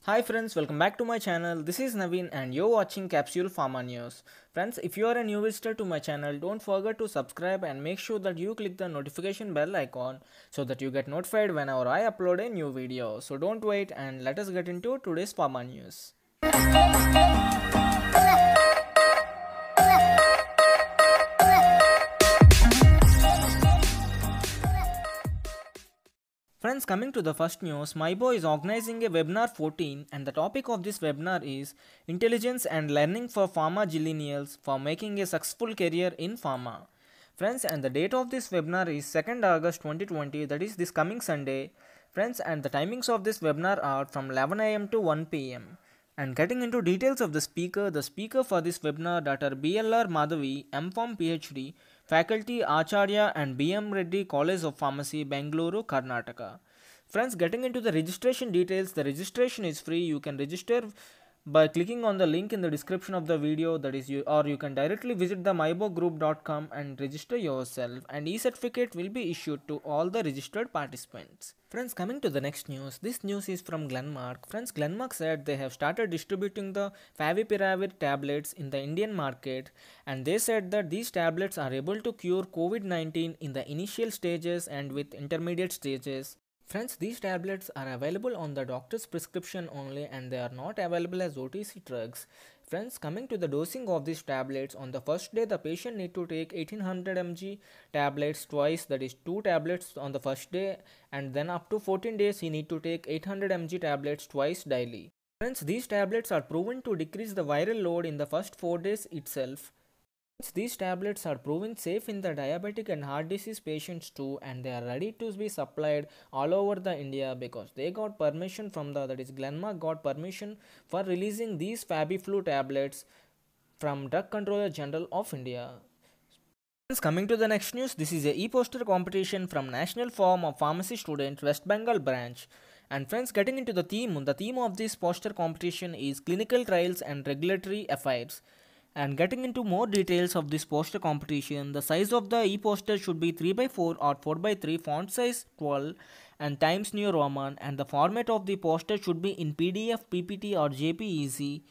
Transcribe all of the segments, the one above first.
Hi friends, welcome back to my channel. This is Naveen and you're watching Capsule Pharma News. Friends, if you are a new visitor to my channel, don't forget to subscribe and make sure that you click the notification bell icon so that you get notified whenever I upload a new video. So don't wait and let us get into today's Pharma News. Friends, coming to the first news, MyBo is organizing a webinar 14 and the topic of this webinar is Intelligence and Learning for Pharma Millennials for Making a Successful Career in Pharma. Friends, and the date of this webinar is 2nd August 2020, that is this coming Sunday. Friends, and the timings of this webinar are from 11 am to 1 pm. And getting into details of the speaker for this webinar, Dr. BLR Madhavi, M.Pharm PhD, Faculty Acharya and BM Reddy College of Pharmacy, Bengaluru, Karnataka. Friends, getting into the registration details, the registration is free. You can register by clicking on the link in the description of the video, that is you, or you can directly visit the mybogroup.com and register yourself, and e-certificate will be issued to all the registered participants. Friends, coming to the next news, this news is from Glenmark. Friends, Glenmark said they have started distributing the favipiravir tablets in the Indian market, and they said that these tablets are able to cure COVID-19 in the initial stages and with intermediate stages. Friends, these tablets are available on the doctor's prescription only and they are not available as OTC drugs. Friends, coming to the dosing of these tablets, on the first day the patient need to take 1800 mg tablets twice, that is 2 tablets on the first day, and then up to 14 days he need to take 800 mg tablets twice daily. Friends, these tablets are proven to decrease the viral load in the first 4 days itself. These tablets are proven safe in the diabetic and heart disease patients too, and they are ready to be supplied all over the India because they got permission from that is Glenmark got permission for releasing these Fabiflu tablets from Drug Controller General of India. Coming to the next news, this is a e-poster competition from National Forum of Pharmacy Students West Bengal branch. And friends, getting into the theme of this poster competition is clinical trials and regulatory affairs. And getting into more details of this poster competition, the size of the e-poster should be 3 by 4 or 4 by 3, font size 12 and Times New Roman, and the format of the poster should be in PDF, PPT or JPEG,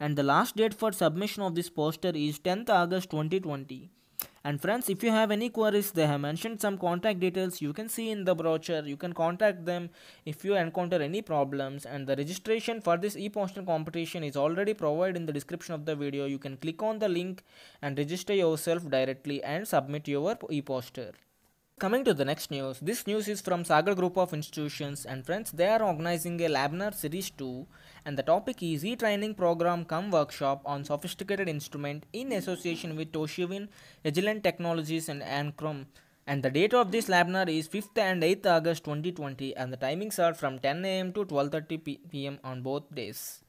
and the last date for submission of this poster is 10th August 2020. And friends, if you have any queries, they have mentioned some contact details you can see in the brochure. You can contact them if you encounter any problems, and the registration for this e-poster competition is already provided in the description of the video. You can click on the link and register yourself directly and submit your e-poster. Coming to the next news, this news is from Sagar Group of Institutions, and friends, they are organizing a Labnar Series 2 and the topic is e-training program come workshop on sophisticated instrument in association with Toshiba, Agilent Technologies and Ancrom. And the date of this Labnar is 5th and 8th August 2020 and the timings are from 10 am to 12:30 pm on both days.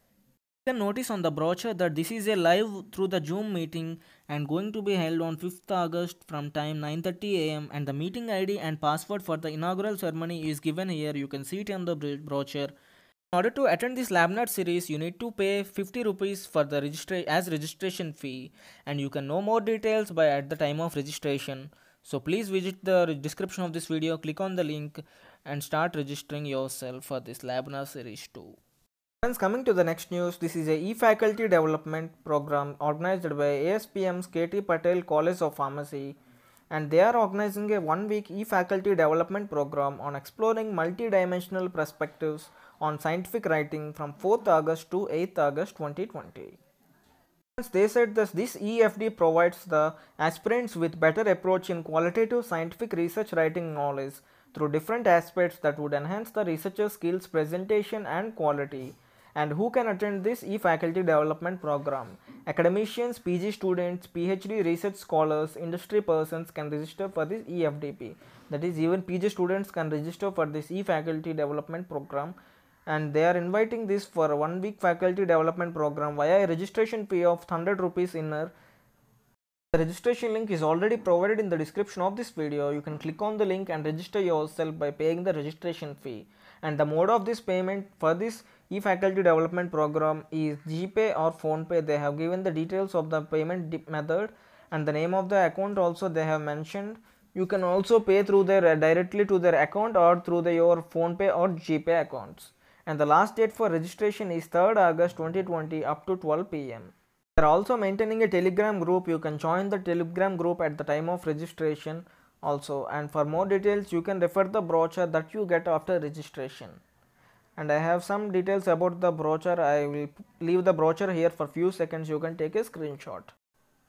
You can notice on the brochure that this is a live through the Zoom meeting and going to be held on 5th August from time 9:30 am, and the meeting ID and password for the inaugural ceremony is given here. You can see it on the brochure. In order to attend this LabNet series, you need to pay 50 rupees for the registration fee, and you can know more details by at the time of registration. So please visit the description of this video, click on the link and start registering yourself for this LabNet series 2. Friends, coming to the next news, this is a e-faculty development program organized by ASPM's KT Patel College of Pharmacy, and they are organizing a one-week e-faculty development program on exploring multi-dimensional perspectives on scientific writing from 4th August to 8th August 2020. They said that this EFD provides the aspirants with better approach in qualitative scientific research writing knowledge through different aspects that would enhance the researcher skills, presentation and quality. And who can attend this e-faculty development program? Academicians, PG students, PhD research scholars, industry persons can register for this EFDP. That is, even PG students can register for this e-faculty development program, and they are inviting this for a 1 week faculty development program via a registration fee of 100 rupees inner. The registration link is already provided in the description of this video. You can click on the link and register yourself by paying the registration fee. And the mode of this payment for this e-faculty development program is GPay or PhonePe. They have given the details of the payment method and the name of the account also they have mentioned. You can also pay through their directly to their account or through your PhonePe or GPay accounts. and the last date for registration is 3rd August 2020 up to 12 pm. We are also maintaining a Telegram group. You can join the Telegram group at the time of registration also, and for more details you can refer the brochure that you get after registration. And I have some details about the brochure. I will leave the brochure here for few seconds. You can take a screenshot.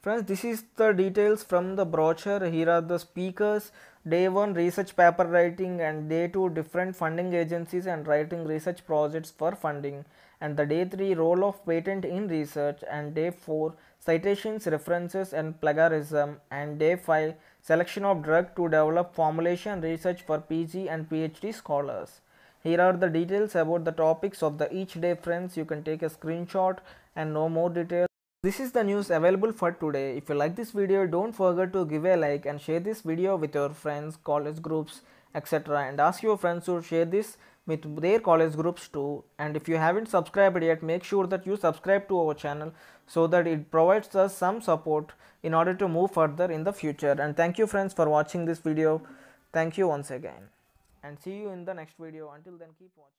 Friends, this is the details from the brochure. Here are the speakers. Day 1 research paper writing, and day 2 different funding agencies and writing research projects for funding, and the day 3 role of patent in research, and day 4 citations, references and plagiarism, and day 5 selection of drug to develop formulation research for PG and PhD scholars. Here are the details about the topics of the each day, friends. You can take a screenshot and know more details. This is the news available for today. If you like this video, don't forget to give a like and share this video with your friends, college groups, etc. and ask your friends to share this with their college groups too. And if you haven't subscribed yet, make sure that you subscribe to our channel so that it provides us some support in order to move further in the future. And thank you friends for watching this video. Thank you once again, and see you in the next video. Until then, keep watching.